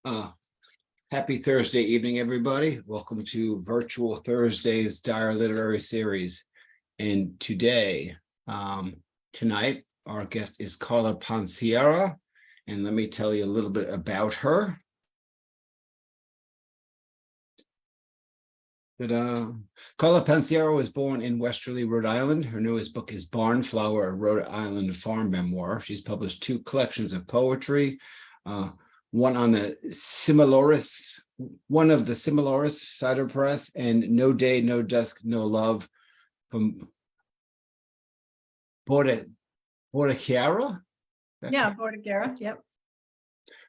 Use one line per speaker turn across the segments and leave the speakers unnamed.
Uh, Happy Thursday evening, everybody. Welcome to Virtual Thursdays Dire Literary Series. And tonight, our guest is Carla Panciera. And let me tell you a little bit about her. Carla Panciera was born in Westerly, Rhode Island. Her newest book is Barnflower, a Rhode Island Farm Memoir. She's published 2 collections of poetry, one of the Cimalores, Cider Press, and No Day, No Dusk, No Love from Bordighera.
Yeah, Bordighera, yep.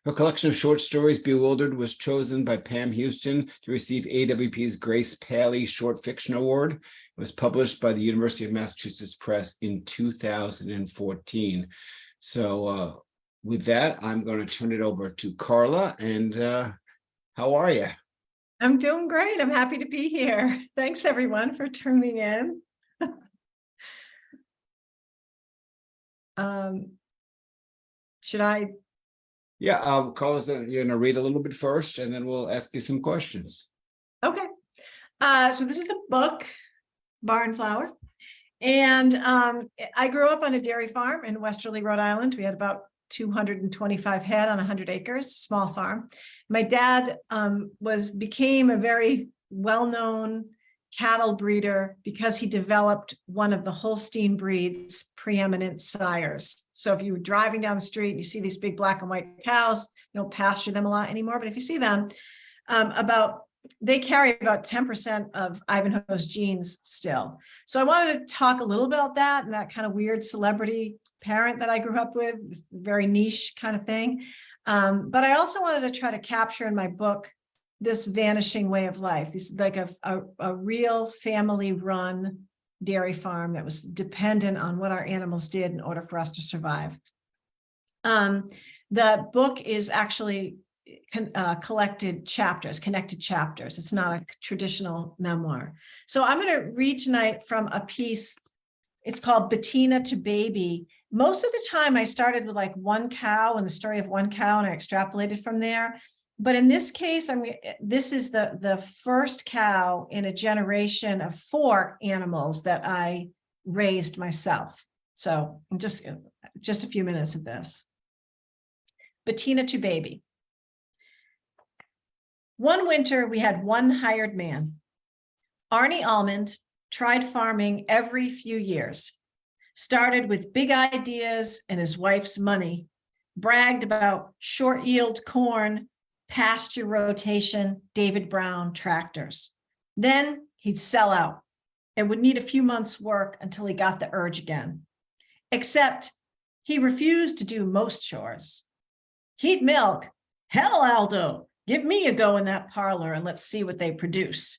Her collection of short stories, Bewildered, was chosen by Pam Houston to receive AWP's Grace Paley Short Fiction Award. It was published by the University of Massachusetts Press in 2014. So with that, I'm going to turn it over to Carla. And how are you?
I'm doing great. I'm happy to be here. Thanks, everyone, for tuning in. Should I?
Yeah, Carla's you're going to read a little bit first, and then we'll ask you some questions.
Okay. So this is the book, Barnflower. And I grew up on a dairy farm in Westerly, Rhode Island. We had about 225 head on 100 acres, small farm. My dad became a very well-known cattle breeder because he developed one of the Holstein breed's preeminent sires. So if you were driving down the street and you see these big black and white cows, you don't pasture them a lot anymore, but if you see them, they carry about 10% of Ivanhoe's genes still. So I wanted to talk a little bit about that and that kind of weird celebrity parent that I grew up with, very niche kind of thing. But I also wanted to try to capture in my book this vanishing way of life. This is like a real family-run dairy farm that was dependent on what our animals did in order for us to survive. The book is actually connected chapters. It's not a traditional memoir. So I'm going to read tonight from a piece. It's called Bettina to Baby. Most of the time I started with like one cow and the story of one cow, and I extrapolated from there. But in this case, this is the first cow in a generation of 4 animals that I raised myself. So just a few minutes of this. Bettina to Baby. One winter, we had one hired man. Arnie Almond tried farming every few years, started with big ideas and his wife's money, bragged about short yield corn, pasture rotation, David Brown tractors. Then he'd sell out and would need a few months' work until he got the urge again. Except he refused to do most chores. Heat milk. Hell, Aldo, give me a go in that parlor and let's see what they produce.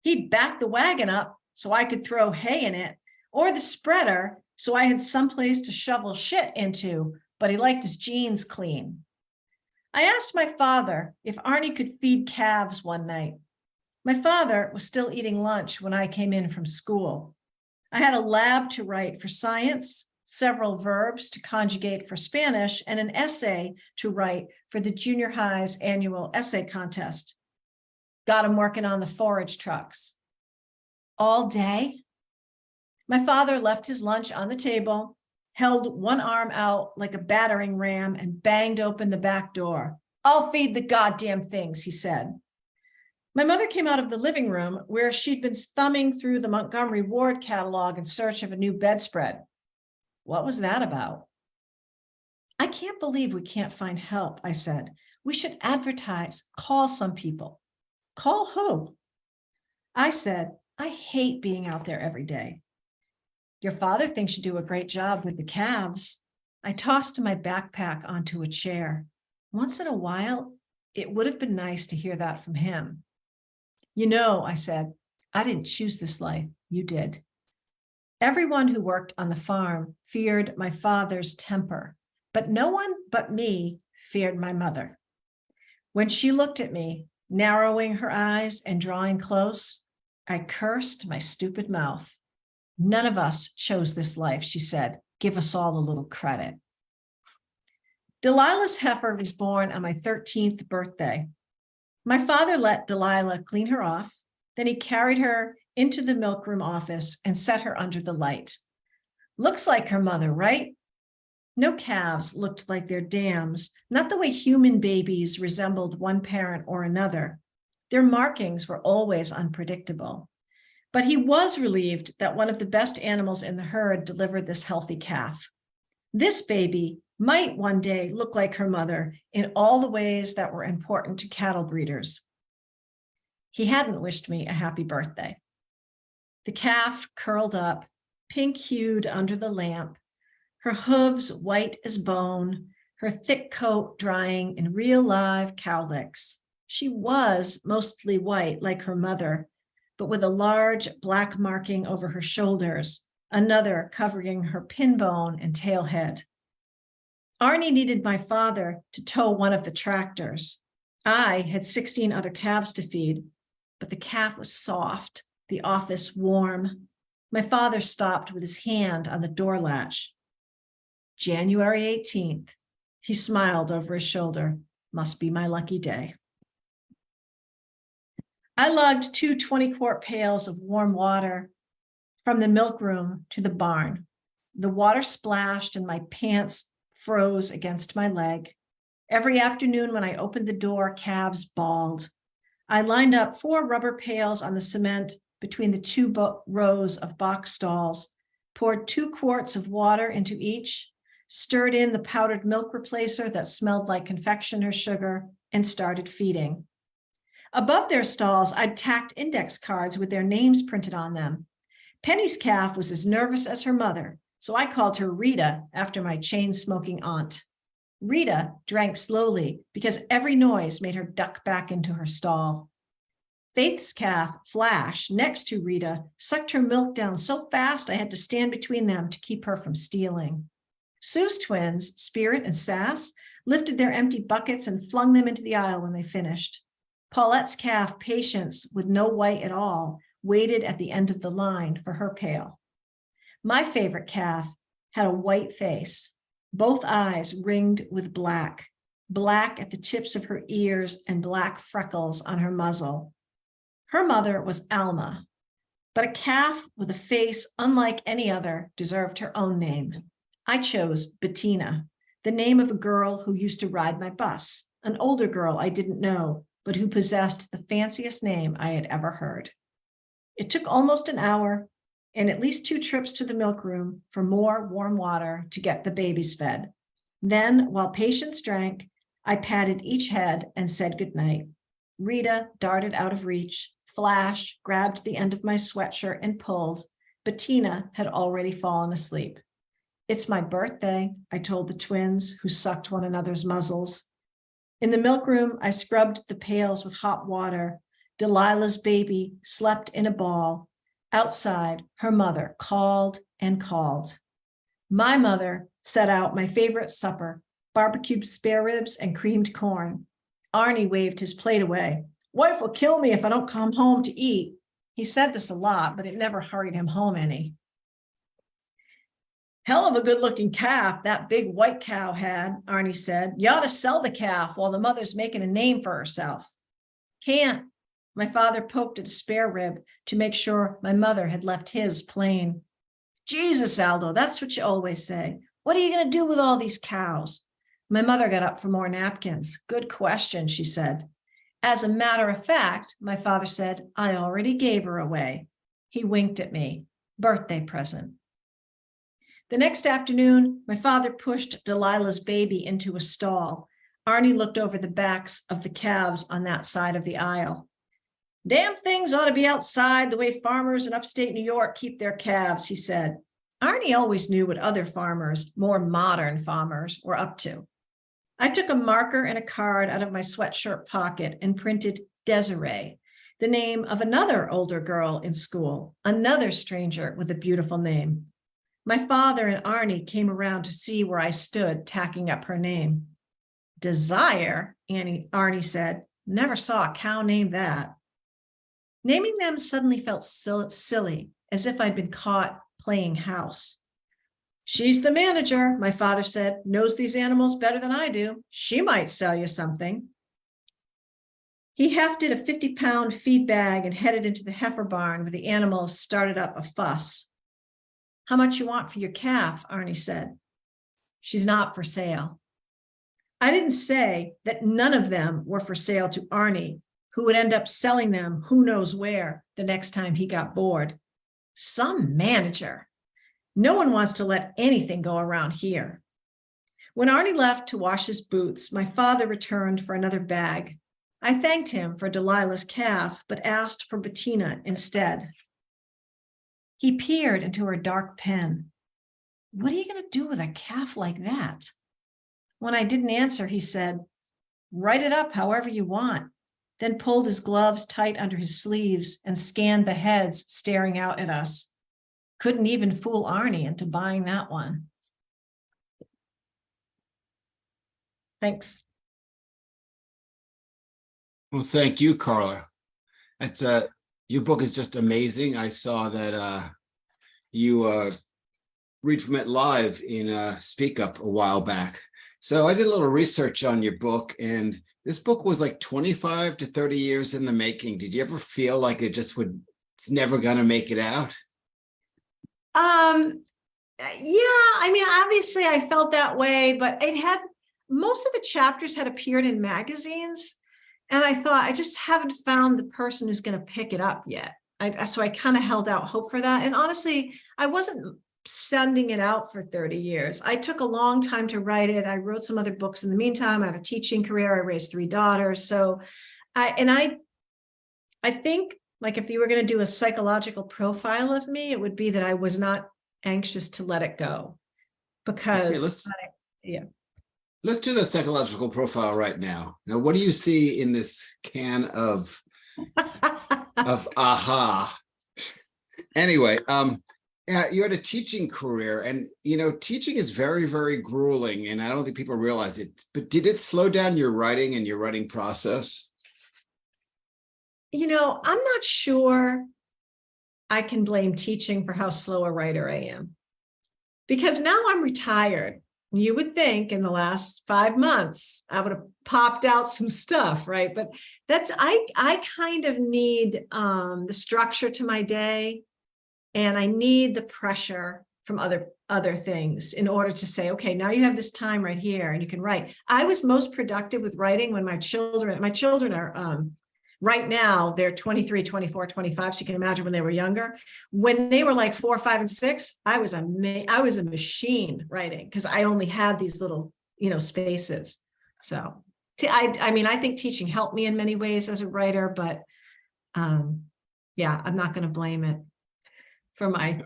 He'd back the wagon up so I could throw hay in it, or the spreader so I had someplace to shovel shit into, but he liked his jeans clean. I asked my father if Arnie could feed calves one night. My father was still eating lunch when I came in from school. I had a lab to write for science, several verbs to conjugate for Spanish, and an essay to write for the junior high's annual essay contest. Got him working on the forage trucks. All day? My father left his lunch on the table, held one arm out like a battering ram, and banged open the back door. I'll feed the goddamn things, he said. My mother came out of the living room where she'd been thumbing through the Montgomery Ward catalog in search of a new bedspread. What was that about? I can't believe we can't find help, I said. We should advertise, call some people. Call who? I said, I hate being out there every day. Your father thinks you do a great job with the calves. I tossed my backpack onto a chair. Once in a while, it would have been nice to hear that from him. You know, I said, I didn't choose this life. You did. Everyone who worked on the farm feared my father's temper, but no one but me feared my mother. When she looked at me, narrowing her eyes and drawing close, I cursed my stupid mouth. None of us chose this life, she said. Give us all a little credit. Delilah's heifer was born on my 13th birthday. My father let Delilah clean her off. Then he carried her into the milkroom office and set her under the light. Looks like her mother, right? No calves looked like their dams, not the way human babies resembled one parent or another. Their markings were always unpredictable. But he was relieved that one of the best animals in the herd delivered this healthy calf. This baby might one day look like her mother in all the ways that were important to cattle breeders. He hadn't wished me a happy birthday. The calf curled up, pink-hued under the lamp, her hooves white as bone, her thick coat drying in real live cowlicks. She was mostly white like her mother, but with a large black marking over her shoulders, another covering her pin bone and tail head. Arnie needed my father to tow one of the tractors. I had 16 other calves to feed, but the calf was soft, the office warm. My father stopped with his hand on the door latch. January 18th. He smiled over his shoulder. Must be my lucky day. I lugged 2 20-quart pails of warm water from the milk room to the barn. The water splashed and my pants froze against my leg. Every afternoon when I opened the door, calves bawled. I lined up 4 rubber pails on the cement between the 2 rows of box stalls, poured 2 quarts of water into each, stirred in the powdered milk replacer that smelled like confectioner's sugar, and started feeding. Above their stalls, I'd tacked index cards with their names printed on them. Penny's calf was as nervous as her mother, so I called her Rita after my chain-smoking aunt. Rita drank slowly because every noise made her duck back into her stall. Faith's calf, Flash, next to Rita, sucked her milk down so fast I had to stand between them to keep her from stealing. Sue's twins, Spirit and Sass, lifted their empty buckets and flung them into the aisle when they finished. Paulette's calf, Patience, with no white at all, waited at the end of the line for her pail. My favorite calf had a white face, both eyes ringed with black at the tips of her ears and black freckles on her muzzle. Her mother was Alma, but a calf with a face unlike any other deserved her own name. I chose Bettina, the name of a girl who used to ride my bus, an older girl I didn't know, but who possessed the fanciest name I had ever heard. It took almost an hour and at least 2 trips to the milk room for more warm water to get the babies fed. Then, while Patience drank, I patted each head and said goodnight. Rita darted out of reach. Flash grabbed the end of my sweatshirt and pulled. Bettina had already fallen asleep. It's my birthday, I told the twins, who sucked one another's muzzles. In the milk room, I scrubbed the pails with hot water. Delilah's baby slept in a ball. Outside, her mother called and called. My mother set out my favorite supper, barbecued spare ribs and creamed corn. Arnie waved his plate away. Wife will kill me if I don't come home to eat. He said this a lot, but it never hurried him home any. Hell of a good-looking calf that big white cow had, Arnie said. You ought to sell the calf while the mother's making a name for herself. Can't. My father poked at a spare rib to make sure my mother had left his plain. Jesus, Aldo, that's what you always say. What are you going to do with all these cows? My mother got up for more napkins. Good question, she said. As a matter of fact, my father said, I already gave her away. He winked at me. Birthday present. The next afternoon, my father pushed Delilah's baby into a stall. Arnie looked over the backs of the calves on that side of the aisle. Damn things ought to be outside the way farmers in upstate New York keep their calves, he said. Arnie always knew what other farmers, more modern farmers, were up to. I took a marker and a card out of my sweatshirt pocket and printed Desiree, the name of another older girl in school, another stranger with a beautiful name. My father and Arnie came around to see where I stood tacking up her name. Desire, Arnie said. Never saw a cow named that. Naming them suddenly felt silly, as if I'd been caught playing house. She's the manager, my father said, knows these animals better than I do. She might sell you something. He hefted a 50-pound feed bag and headed into the heifer barn where the animals started up a fuss. How much you want for your calf? Arnie said. She's not for sale. I didn't say that none of them were for sale to Arnie, who would end up selling them who knows where the next time he got bored. Some manager. No one wants to let anything go around here. When Arnie left to wash his boots, my father returned for another bag. I thanked him for Delilah's calf, but asked for Bettina instead. He peered into her dark pen. What are you going to do with a calf like that? When I didn't answer, he said, write it up however you want, then pulled his gloves tight under his sleeves and scanned the heads staring out at us. Couldn't even fool Arnie into buying that one. Thanks.
Well, thank you, Carla. That's your book is just amazing. I saw that you read from it live in Speak Up a while back. So I did a little research on your book, and this book was like 25 to 30 years in the making. Did you ever feel like it's never gonna make it out?
Yeah, I mean, obviously I felt that way, but most of the chapters had appeared in magazines. And I thought, I just haven't found the person who's going to pick it up yet. So I kind of held out hope for that. And honestly, I wasn't sending it out for 30 years. I took a long time to write it. I wrote some other books in the meantime. I had a teaching career. I raised 3 daughters. So I think, like, if you were going to do a psychological profile of me, it would be that I was not anxious to let it go, because
Let's do that psychological profile right now. Now, what do you see in this can of aha? Anyway, yeah, you had a teaching career, and teaching is very, very grueling, and I don't think people realize it. But did it slow down your writing and your writing process?
I'm not sure I can blame teaching for how slow a writer I am, because now I'm retired. You would think in the last 5 months, I would have popped out some stuff, right? But I kind of need the structure to my day, and I need the pressure from other things in order to say, okay, now you have this time right here and you can write. I was most productive with writing when my children are right now, they're 23, 24, 25. So you can imagine when they were younger. When they were like 4, 5, and 6, I was a machine writing, because I only had these little, spaces. So I think teaching helped me in many ways as a writer, but yeah, I'm not going to blame it for my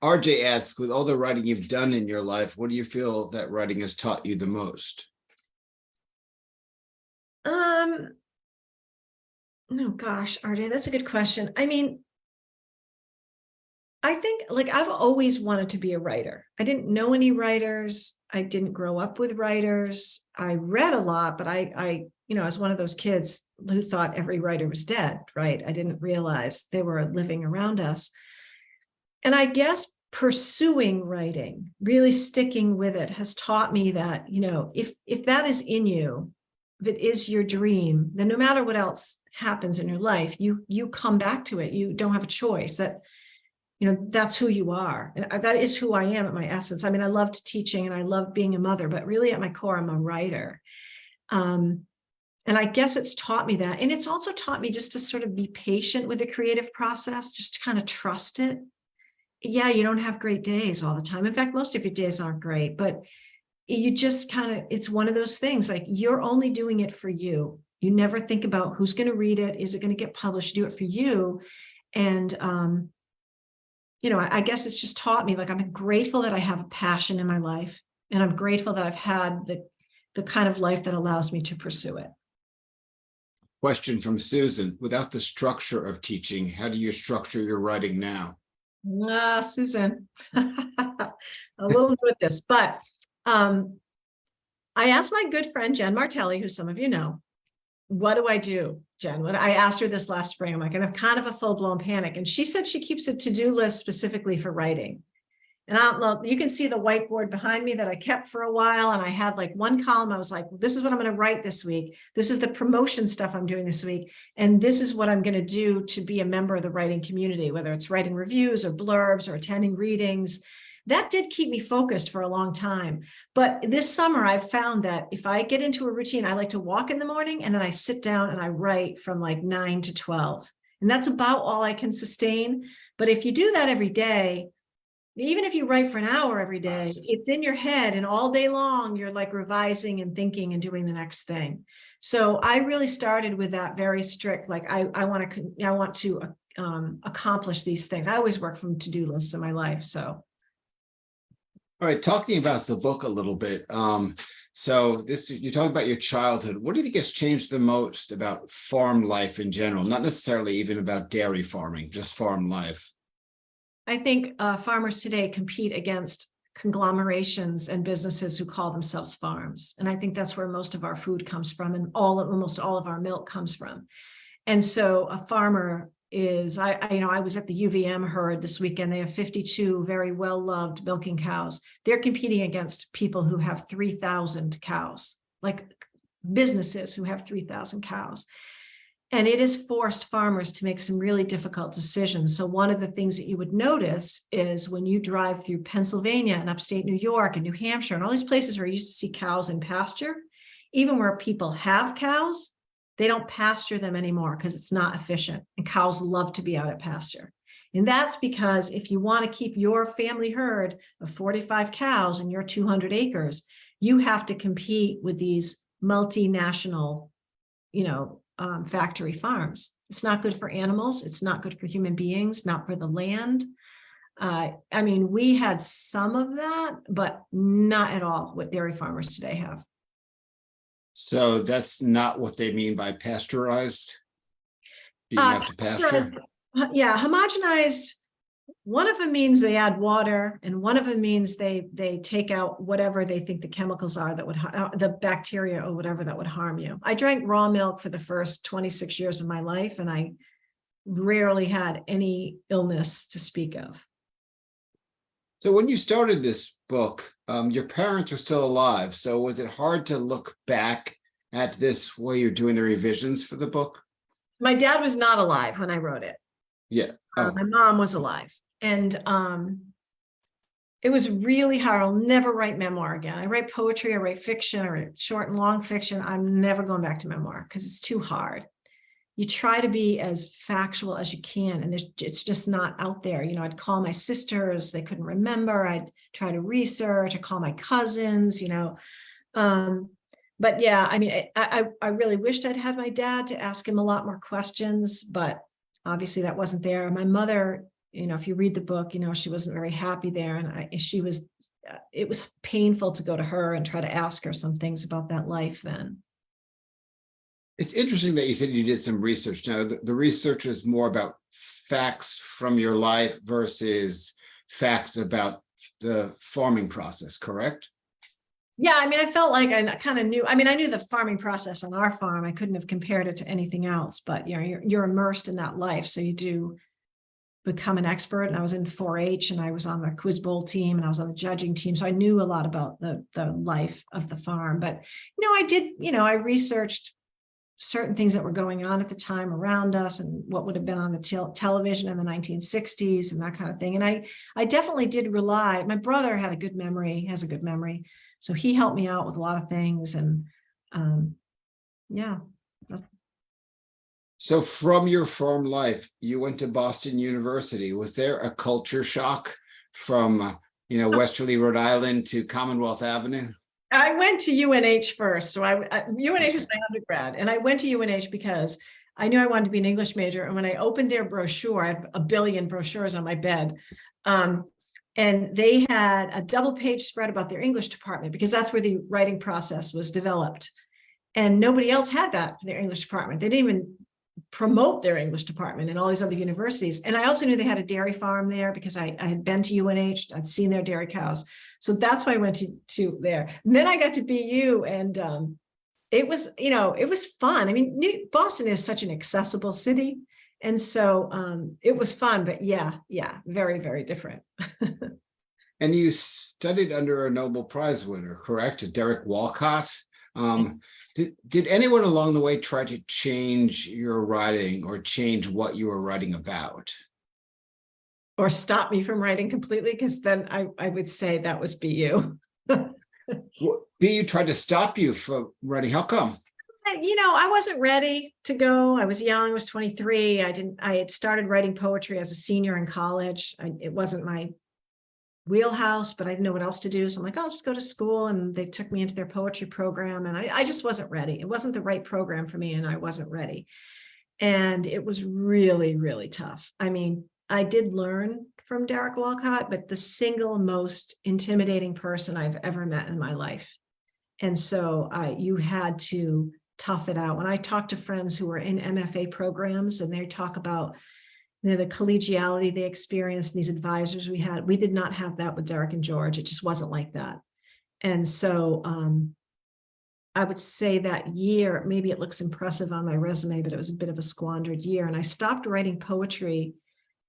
RJ asks, with all the writing you've done in your life, what do you feel that writing has taught you the most?
Oh gosh, RJ, that's a good question. I mean, I think, like, I've always wanted to be a writer. I didn't know any writers. I didn't grow up with writers. I read a lot, but I was one of those kids who thought every writer was dead, right? I didn't realize they were living around us. And I guess pursuing writing, really sticking with it, has taught me that, if that is in you, if it is your dream, then no matter what else happens in your life, you come back to it. You don't have a choice. That's who you are. And that is who I am at my essence. I mean, I loved teaching and I loved being a mother, but really at my core, I'm a writer. And I guess it's taught me that. And it's also taught me just to sort of be patient with the creative process, just to kind of trust it. Yeah, you don't have great days all the time. In fact, most of your days aren't great, but you just it's one of those things, like, you're only doing it for you. You never think about who's going to read it. Is it going to get published? Do it for you. And, I guess it's just taught me, like, I'm grateful that I have a passion in my life, and I'm grateful that I've had the kind of life that allows me to pursue it.
Question from Susan: without the structure of teaching, how do you structure your writing now?
Susan, a little new at this, but I asked my good friend Jen Martelli, who some of you know, what do I do, Jen? I asked her this last spring, I'm like, I have kind of a full-blown panic. And she said she keeps a to-do list specifically for writing. And I don't know, you can see the whiteboard behind me that I kept for a while. And I had like one column. I was like, this is what I'm going to write this week. This is the promotion stuff I'm doing this week. And this is what I'm going to do to be a member of the writing community, whether it's writing reviews or blurbs or attending readings. That did keep me focused for a long time. But this summer, I've found that if I get into a routine, I like to walk in the morning and then I sit down and I write from like 9 to 12. And that's about all I can sustain. But if you do that every day, even if you write for an hour every day, it's in your head, and all day long, you're like revising and thinking and doing the next thing. So I really started with that very strict, like I want to accomplish these things. I always work from to-do lists in my life. So.
All right, talking about the book a little bit. So you're talking about your childhood. What do you think has changed the most about farm life in general? Not necessarily even about dairy farming, just farm life.
I think farmers today compete against conglomerations and businesses who call themselves farms. And I think that's where most of our food comes from, and almost all of our milk comes from. And so a farmer is, I was at the UVM herd this weekend. They have 52 very well-loved milking cows. They're competing against people who have 3,000 cows, like businesses who have 3,000 cows. And it has forced farmers to make some really difficult decisions. So one of the things that you would notice is when you drive through Pennsylvania and upstate New York and New Hampshire and all these places where you used to see cows in pasture, even where people have cows, they don't pasture them anymore because it's not efficient. And cows love to be out at pasture. And that's because if you want to keep your family herd of 45 cows in your 200 acres, you have to compete with these multinational, factory farms. It's not good for animals. It's not good for human beings, not for the land. We had some of that, but not at all what dairy farmers today have.
So that's not what they mean by pasteurized? Being out to pasture?
Yeah, homogenized. One of them means they add water, and one of them means they take out whatever they think the chemicals are that would the bacteria or whatever that would harm you. I drank raw milk for the first 26 years of my life, and I rarely had any illness to speak of.
So when you started this book, your parents are still alive. So was it hard to look back at this while you're doing the revisions for the book?
My dad was not alive when I wrote it.
Yeah. Oh.
My mom was alive. And it was really hard. I'll never write memoir again. I write poetry, I write fiction, I write short and long fiction. I'm never going back to memoir because it's too hard. You try to be as factual as you can, and it's just not out there. I'd call my sisters, they couldn't remember. I'd try to research, I'd call my cousins, But yeah, I really wished I'd had my dad to ask him a lot more questions, but obviously that wasn't there. My mother, if you read the book, she wasn't very happy there. And it was painful to go to her and try to ask her some things about that life then.
It's interesting that you said you did some research. Now, the research is more about facts from your life versus facts about the farming process, correct?
Yeah, I felt like I kind of knew. I knew the farming process on our farm. I couldn't have compared it to anything else, but you're immersed in that life, so you do become an expert. And I was in 4-H, and I was on the quiz bowl team, and I was on the judging team, so I knew a lot about the life of the farm. But I did. I researched certain things that were going on at the time around us, and what would have been on the television in the 1960s and that kind of thing. And I definitely did rely. My brother has a good memory. So he helped me out with a lot of things. And yeah.
So from your farm life, you went to Boston University. Was there a culture shock from, Westerly, Rhode Island to Commonwealth Avenue?
I went to UNH first. So UNH was my undergrad. And I went to UNH because I knew I wanted to be an English major. And when I opened their brochure, I had a billion brochures on my bed. And they had a double-page spread about their English department, because that's where the writing process was developed. And nobody else had that for their English department. They didn't even promote their English department in all these other universities. And I also knew they had a dairy farm there because I had been to UNH. I'd seen their dairy cows. So that's why I went to there. And then I got to BU, and it was fun. Boston is such an accessible city. And so it was fun, but yeah, very, very different.
And you studied under a Nobel Prize winner, correct? Derek Walcott. Did anyone along the way try to change your writing or change what you were writing about?
Or stop me from writing completely, because then I would say that was BU.
BU tried to stop you from writing. How come?
I wasn't ready to go. I was young, I was 23. I had started writing poetry as a senior in college. It wasn't my wheelhouse, but I didn't know what else to do. So I'm like, I'll just go to school. And they took me into their poetry program. And I just wasn't ready. It wasn't the right program for me. And I wasn't ready. And it was really, really tough. I mean, I did learn from Derek Walcott, but the single most intimidating person I've ever met in my life. And so you had to tough it out. When I talk to friends who are in MFA programs and they talk about the collegiality they experienced, these advisors we had, we did not have that with Derek and George. It just wasn't like that. And so I would say that year, maybe it looks impressive on my resume, but it was a bit of a squandered year. And I stopped writing poetry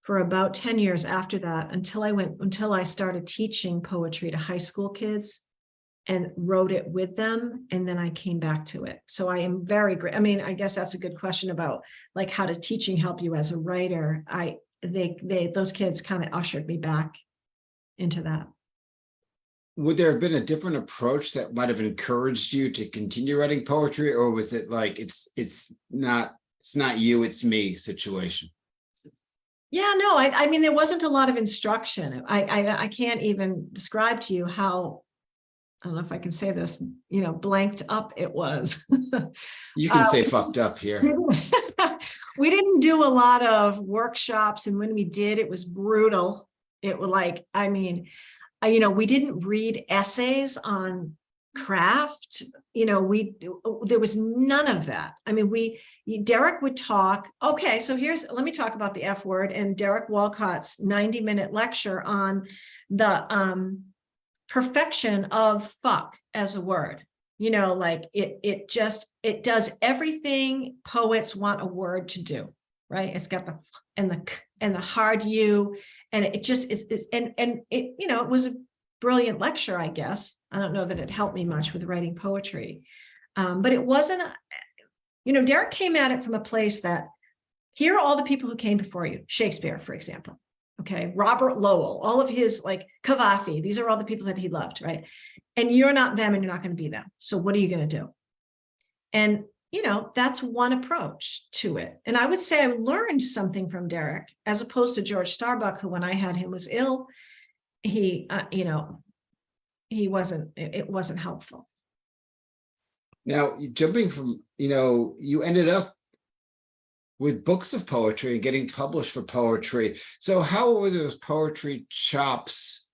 for about 10 years after that, until I started teaching poetry to high school kids and wrote it with them. And then I came back to it. So I am very great. I mean, I guess that's a good question about like, how does teaching help you as a writer? Those kids kind of ushered me back into that.
Would there have been a different approach that might have encouraged you to continue writing poetry, or was it like it's not you, it's me situation?
Yeah, no, I mean, there wasn't a lot of instruction. I can't even describe to you how, I don't know if I can say this, blanked up it was.
You can say fucked up here.
We didn't do a lot of workshops. And when we did, it was brutal. It was like, I mean, we didn't read essays on craft. There was none of that. I mean, Derek would talk. Okay, so let me talk about the F word and Derek Walcott's 90-minute lecture on the perfection of fuck as a word. Like it does everything poets want a word to do, right? It's got the and the hard U, and it just is and it it was a brilliant lecture, I guess. I don't know that it helped me much with writing poetry, but it wasn't. Derek came at it from a place that here are all the people who came before you. Shakespeare, for example. Okay, Robert Lowell, all of his like Cavafy, these are all the people that he loved, right? And you're not them and you're not going to be them. So what are you going to do? And, that's one approach to it. And I would say I learned something from Derek, as opposed to George Starbuck, who when I had him was ill. It wasn't helpful.
Now, jumping from, you ended up with books of poetry and getting published for poetry. So how were those poetry chops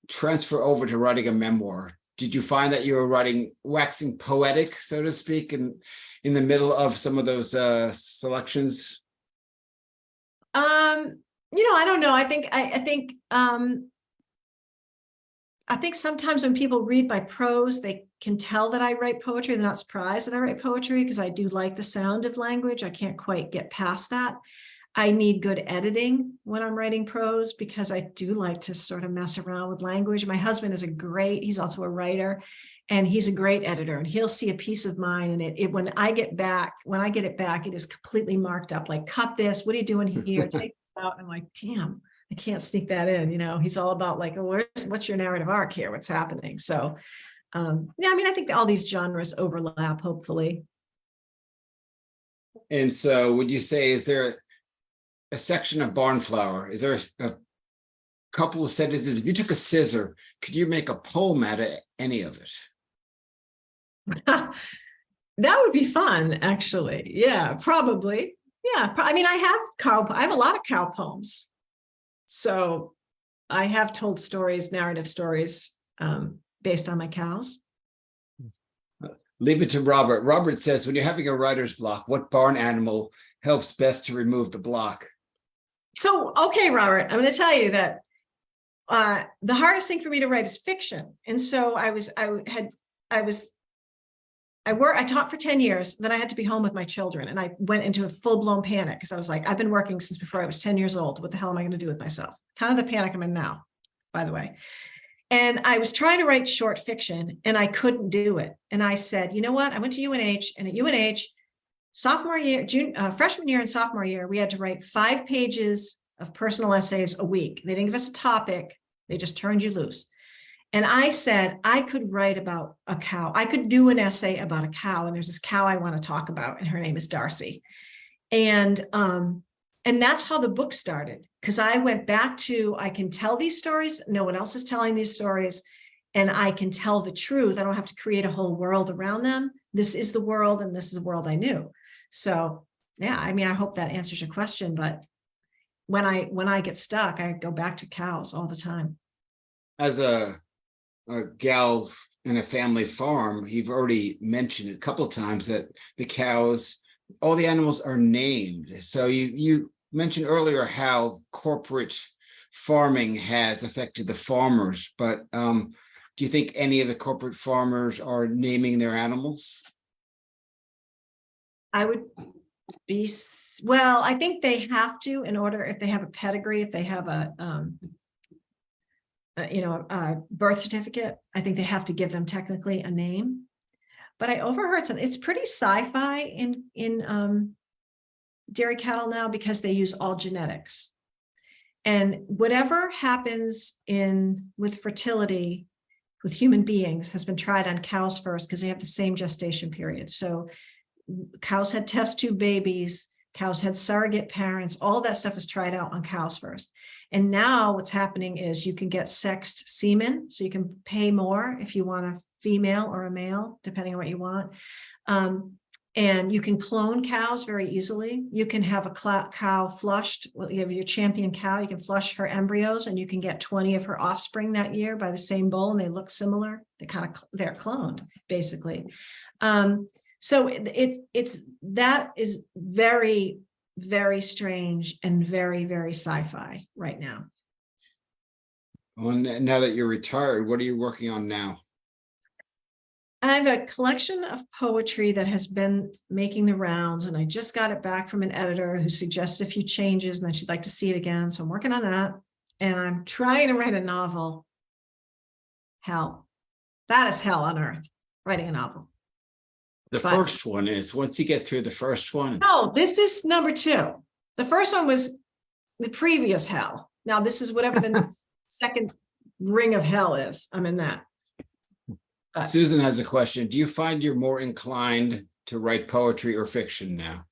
transfer over to writing a memoir? Did you find that you were waxing poetic, so to speak, in the middle of some of those selections?
I don't know. I think sometimes when people read my prose, they can tell that I write poetry. They're not surprised that I write poetry because I do like the sound of language. I can't quite get past that. I need good editing when I'm writing prose because I do like to sort of mess around with language. My husband is he's also a writer, and he's a great editor, and he'll see a piece of mine. And when I get it back, it is completely marked up. Like, cut this. What are you doing here? Take this out. And I'm like, damn, I can't sneak that in. He's all about like, what's your narrative arc here? What's happening? So, I think all these genres overlap, hopefully.
And so would you say, is there a section of Barnflower? Is there a couple of sentences? If you took a scissor, could you make a poem out of any of it?
That would be fun, actually. Yeah, probably. Yeah. I have a lot of cow poems. So I have told narrative stories based on my cows.
Leave it to Robert. Robert says, when you're having a writer's block, what barn animal helps best to remove the block?
So, okay, Robert, I'm going to tell you that the hardest thing for me to write is fiction. And so I taught for 10 years, then I had to be home with my children, and I went into a full-blown panic because I was like, I've been working since before I was 10 years old. What the hell am I going to do with myself? Kind of the panic I'm in now, by the way. And I was trying to write short fiction and I couldn't do it. And I said, you know what? I went to UNH, and at UNH, sophomore year, freshman year and sophomore year, we had to write 5 pages of personal essays a week. They didn't give us a topic. They just turned you loose. And I said, I could write about a cow. I could do an essay about a cow. And there's this cow I want to talk about, and her name is Darcy. And that's how the book started. Because I went back to, I can tell these stories. No one else is telling these stories. And I can tell the truth. I don't have to create a whole world around them. This is the world, and this is the world I knew. So yeah, I mean, I hope that answers your question. But when I get stuck, I go back to cows all the time.
As a gal in a family farm, you've already mentioned a couple of times that the cows, all the animals are named. So you mentioned earlier how corporate farming has affected the farmers, but do you think any of the corporate farmers are naming their animals?
I would be, well, I think they have to, in order, if they have a pedigree, if they have a birth certificate, I think they have to give them technically a name. But I overheard it's pretty sci-fi in dairy cattle now, because they use all genetics. And whatever happens with fertility with human beings has been tried on cows first, because they have the same gestation period. So cows had test tube babies, cows had surrogate parents, all that stuff is tried out on cows first. And now what's happening is you can get sexed semen, so you can pay more if you want a female or a male, depending on what you want. And you can clone cows very easily. You can have a cow flushed. Well, you have your champion cow, you can flush her embryos, and you can get 20 of her offspring that year by the same bull, and they look similar. They're cloned, basically. So that is very, very strange and very, very sci-fi right now.
Well, now that you're retired, what are you working on now?
I have a collection of poetry that has been making the rounds, and I just got it back from an editor who suggested a few changes, and then she'd like to see it again. So I'm working on that, and I'm trying to write a novel. Hell, that is hell on earth, writing a novel.
The first one is, once you get through the first one.
No, this is number 2. The first one was the previous hell. Now this is whatever the second ring of hell is. I'm in that.
Susan has a question. Do you find you're more inclined to write poetry or fiction now?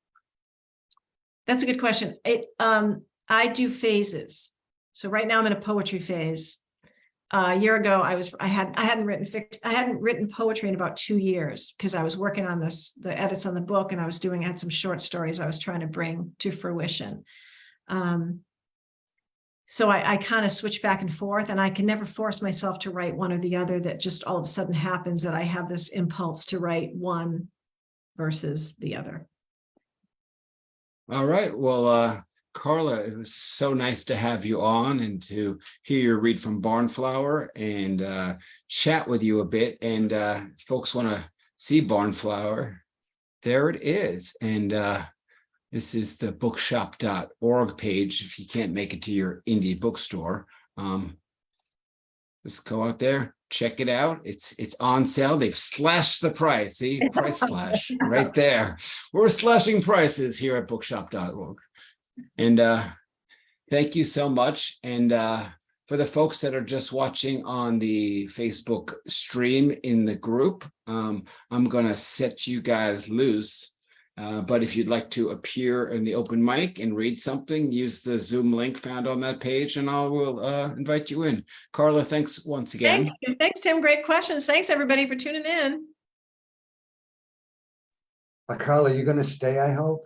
That's a good question. I do phases. So right now I'm in a poetry phase. A year ago, I hadn't written poetry in about 2 years, because I was working on the edits on the book, and I had some short stories I was trying to bring to fruition. So I kind of switch back and forth, and I can never force myself to write one or the other. That just all of a sudden happens that I have this impulse to write one versus the other.
All right. Well, Carla, it was so nice to have you on and to hear you read from Barnflower and chat with you a bit. And folks want to see Barnflower, there it is. And this is the bookshop.org page. If you can't make it to your indie bookstore, just go out there, check it out. It's on sale. They've slashed the price. See, price slash right there. We're slashing prices here at bookshop.org. And thank you so much. And for the folks that are just watching on the Facebook stream in the group, I'm going to set you guys loose. But if you'd like to appear in the open mic and read something, use the Zoom link found on that page, and I will invite you in. Carla, thanks once again.
Thank you. Thanks, Tim. Great questions. Thanks, everybody, for tuning in.
Carla, you're going to stay, I hope?